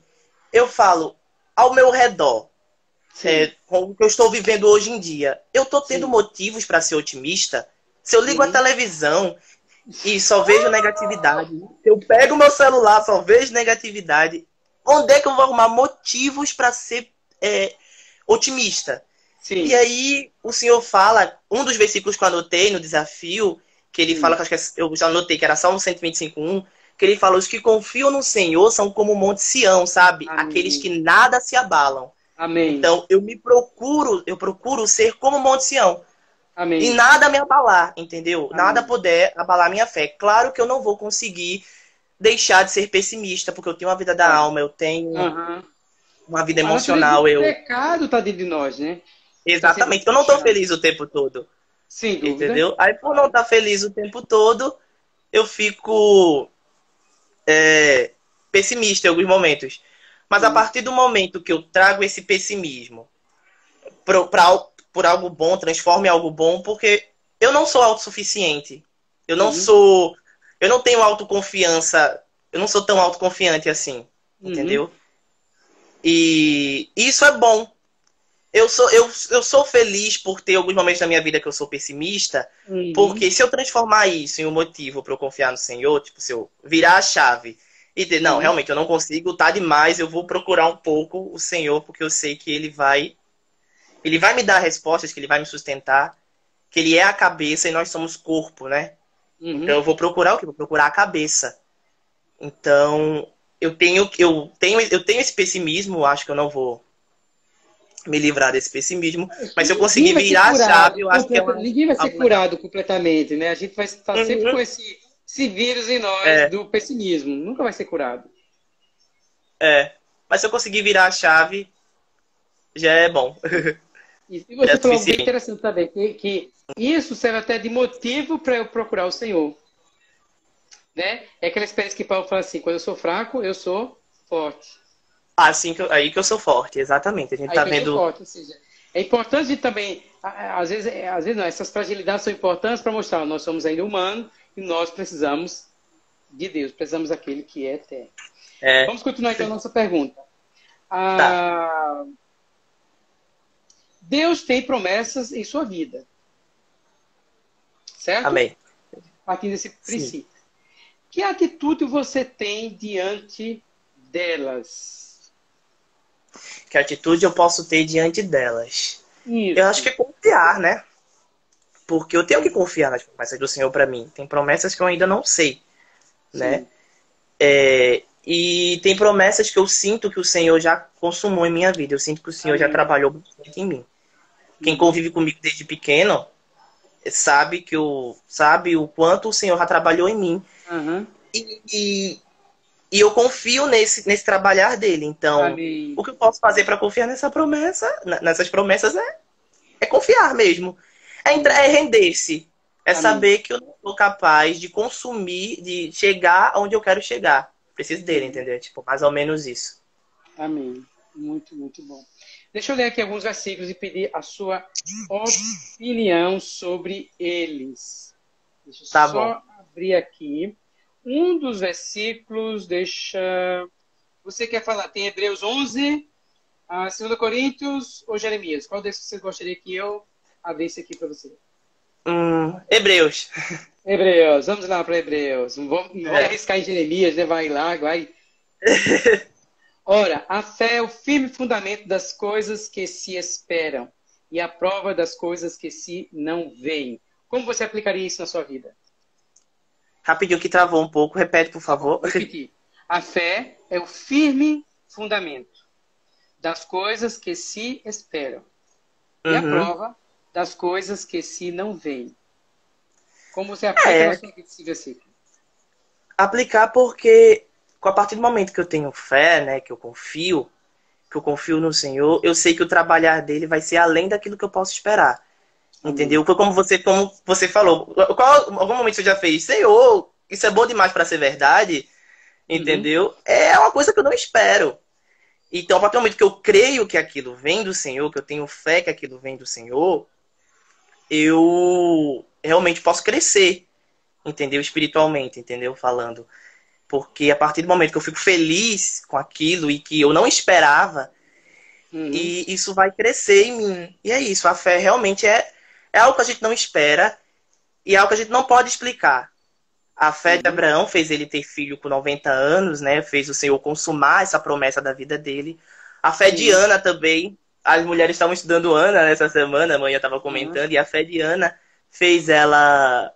eu falo, ao meu redor, com o que eu estou vivendo hoje em dia, eu estou tendo motivos para ser otimista? Se eu ligo a televisão e só vejo negatividade, se eu pego meu celular, só vejo negatividade, onde é que eu vou arrumar motivos para ser otimista? Sim. E aí o Senhor fala, um dos versículos que eu anotei no desafio, que ele fala, que acho que eu já anotei, que era Salmo 125:1, que ele fala, os que confiam no Senhor são como o Monte Sião, sabe? Amém. Aqueles que nada se abalam. Amém. Então eu procuro ser como o Monte Sião. Amém. E nada me abalar, entendeu? Amém. Nada poder abalar minha fé. Claro que eu não vou conseguir deixar de ser pessimista, porque eu tenho uma vida da alma, eu tenho uma vida emocional. O pecado está dentro de nós, né? Exatamente. Eu não estou feliz o tempo todo. Sim, entendeu? Aí por não estar feliz o tempo todo, eu fico pessimista em alguns momentos. Mas a partir do momento que eu trago esse pessimismo por algo bom, transformo em algo bom, porque eu não sou autossuficiente. Eu não tenho autoconfiança. Eu não sou tão autoconfiante assim. Entendeu? E isso é bom. Eu sou feliz por ter alguns momentos da minha vida que eu sou pessimista, porque se eu transformar isso em um motivo para eu confiar no Senhor, tipo, se eu virar a chave e dizer, não, realmente eu não consigo, tá demais, eu vou procurar um pouco o Senhor, porque eu sei que Ele vai me dar respostas, que Ele vai me sustentar, que Ele é a cabeça e nós somos corpo, né? Então eu vou procurar o quê? Vou procurar a cabeça. Então eu tenho esse pessimismo, acho que eu não vou me livrar desse pessimismo. Mas se eu conseguir virar a chave, eu acho que é Ninguém vai ser algo curado completamente, né? A gente vai estar sempre Uhum. com esse vírus em nós É, do pessimismo. Nunca vai ser curado. é. Mas se eu conseguir virar a chave, já é bom. E Já é você falou algo bem suficiente. interessante também, que isso serve até de motivo para eu procurar o Senhor, né? É aquela experiência que Paulo fala assim, quando eu sou fraco, eu sou forte. Assim que aí que eu sou forte, exatamente. A gente Aí tá que eu sou vendo. forte, ou seja, é importante também, às vezes não, essas fragilidades são importantes para mostrar, nós somos ainda humanos e nós precisamos de Deus, precisamos daquele que é eterno. É, Vamos continuar então a nossa pergunta. tá. Ah, Deus tem promessas em sua vida, certo? Amém. Partindo desse Sim. princípio. Que atitude você tem diante delas? Que atitude eu posso ter diante delas? Eu acho que Isso. é confiar, né? Porque eu tenho que confiar nas promessas do Senhor pra mim. Tem promessas que eu ainda não sei, né? Sim. E tem promessas que eu sinto que o Senhor já consumou em minha vida. Eu sinto que o Senhor já Amém. trabalhou bastante em mim. Quem Uhum. convive comigo desde pequeno sabe o quanto o Senhor já trabalhou em mim. Aham. E, e eu confio nesse trabalhar dele. Então, Amém. o que eu posso fazer para confiar nessas promessas é confiar mesmo. É render-se. É Amém. saber que eu não sou capaz de consumir, de chegar onde eu quero chegar. Preciso dele, Uhum. entendeu? Tipo, mais ou menos isso. Amém. Muito, muito bom. Deixa eu ler aqui alguns versículos e pedir a sua opinião sobre eles. Deixa eu Tá bom. só abrir aqui. Um dos versículos, deixa... Você quer falar? Tem Hebreus 11, 2 Coríntios ou Jeremias? Qual desses você gostaria que eu abrisse aqui para você? Hebreus. Hebreus, vamos lá para Hebreus. Não vamos É. arriscar em Jeremias, né? Vai lá, vai. Ora, a fé é o firme fundamento das coisas que se esperam e a prova das coisas que se não veem. Como você aplicaria isso na sua vida? Rapidinho que travou um pouco. Repete, por Tá bom, favor. vou repetir. A fé é o firme fundamento das coisas que se esperam e a Uhum. prova das coisas que se não veem. Como você aplica na É, sua vida esse versículo? aplicar porque a partir do momento que eu tenho fé, né, que eu confio no Senhor, eu sei que o trabalhar dele vai ser além daquilo que eu posso esperar. Amém. Entendeu? Foi como você falou. Algum momento você já fez, Senhor, isso é bom demais para ser verdade? Uhum. Entendeu? É uma coisa que eu não espero. Então, a partir do momento que eu creio que aquilo vem do Senhor, que eu tenho fé que aquilo vem do Senhor, eu realmente posso crescer, entendeu? Espiritualmente, entendeu? Falando. Porque a partir do momento que eu fico feliz com aquilo e que eu não esperava, Uhum. e isso vai crescer em mim. E é isso, a fé realmente é algo que a gente não espera e é algo que a gente não pode explicar. A fé de Uhum. Abraão fez ele ter filho com 90 anos, né? Fez o Senhor consumar essa promessa da vida dele. A fé de Sim. Ana também. As mulheres estavam estudando Ana nessa semana, a mãe estava Uhum. comentando, e a fé de Ana fez ela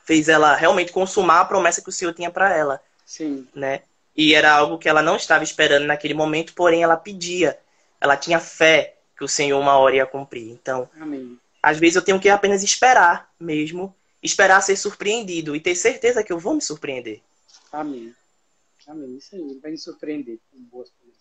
fez ela realmente consumar a promessa que o Senhor tinha para ela, Sim. né? E era algo que ela não estava esperando naquele momento, porém ela pedia. Ela tinha fé que o Senhor uma hora ia cumprir. Então, Amém. às vezes eu tenho que apenas esperar mesmo, esperar ser surpreendido e ter certeza que eu vou me surpreender. Amém. Amém. Isso aí. Ele vai nos surpreender com boas coisas.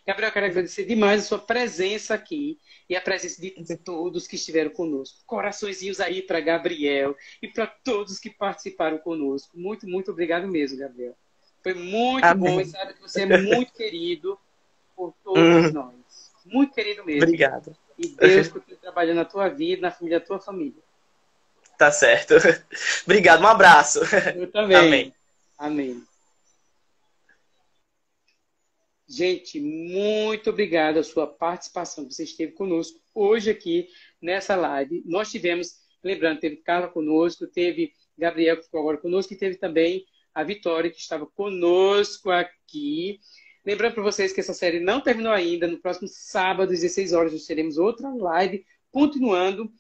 Gabriel, eu quero agradecer demais a sua presença aqui e a presença de todos que estiveram conosco. Coraçõezinhos aí para Gabriel e para todos que participaram conosco. Muito, muito obrigado mesmo, Gabriel. Foi muito bom e Amém. sabe que você é muito querido por todos Hum, nós. Muito querido mesmo. obrigado. E Deus continue trabalhando na tua vida, na família da tua família. Tá certo. Obrigado, um abraço. Eu Amém. também. Amém. Gente, muito obrigado a sua participação. Você esteve conosco hoje aqui nessa live. Nós tivemos, lembrando, teve Carla conosco, teve Gabriel que ficou agora conosco e teve também a Vitória que estava conosco aqui. Lembrando para vocês que essa série não terminou ainda. No próximo sábado, às 16 horas, nós teremos outra live, continuando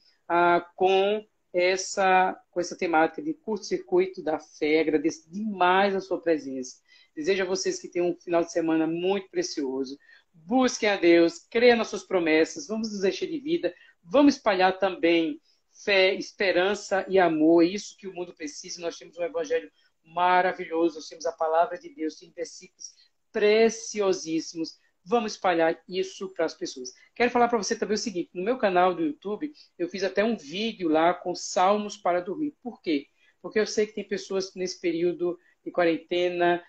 com essa temática de curto-circuito da fé. Agradeço demais a sua presença. Desejo a vocês que tenham um final de semana muito precioso. busquem a Deus, creiam nas suas promessas, vamos nos encher de vida, vamos espalhar também fé, esperança e amor, é isso que o mundo precisa. Nós temos um evangelho maravilhoso, nós temos a palavra de Deus, tem versículos preciosíssimos. Vamos espalhar isso para as pessoas. Quero falar para você também o seguinte, no meu canal do YouTube, eu fiz até um vídeo lá com salmos para dormir. Por quê? Porque eu sei que tem pessoas nesse período de quarentena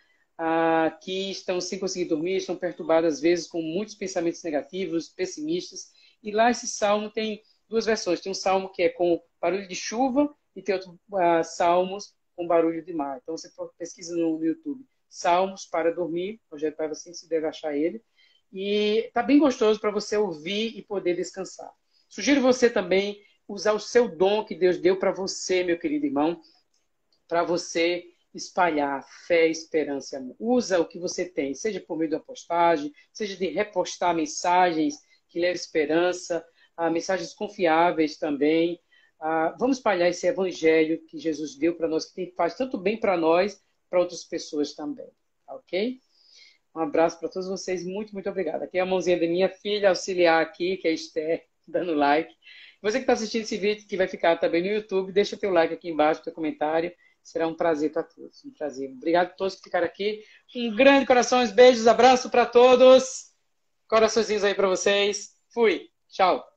que estão sem conseguir dormir, estão perturbadas às vezes com muitos pensamentos negativos, pessimistas. E lá esse salmo tem duas versões. Tem um salmo que é com barulho de chuva e tem outro salmos com barulho de mar. Então você pesquisa no YouTube. Salmos para dormir. Rogério Paiva, assim você deve achar ele. E tá bem gostoso para você ouvir e poder descansar. Sugiro você também usar o seu dom que Deus deu para você, meu querido irmão, para você espalhar fé, esperança e amor. Usa o que você tem, seja por meio da postagem, seja de repostar mensagens que levam esperança, mensagens confiáveis também. Vamos espalhar esse evangelho que Jesus deu para nós, que faz tanto bem para nós, para outras pessoas também. Ok? Um abraço para todos vocês, muito, muito obrigada. Aqui é a mãozinha da minha filha auxiliar aqui, que é a Esther, dando like. Você que está assistindo esse vídeo, que vai ficar também no YouTube, deixa o teu like aqui embaixo, teu comentário. Será um prazer para todos. Um prazer. Obrigado a todos que ficaram aqui. Um grande coração, beijos, abraço para todos. Coraçõezinhos aí para vocês. Fui. Tchau.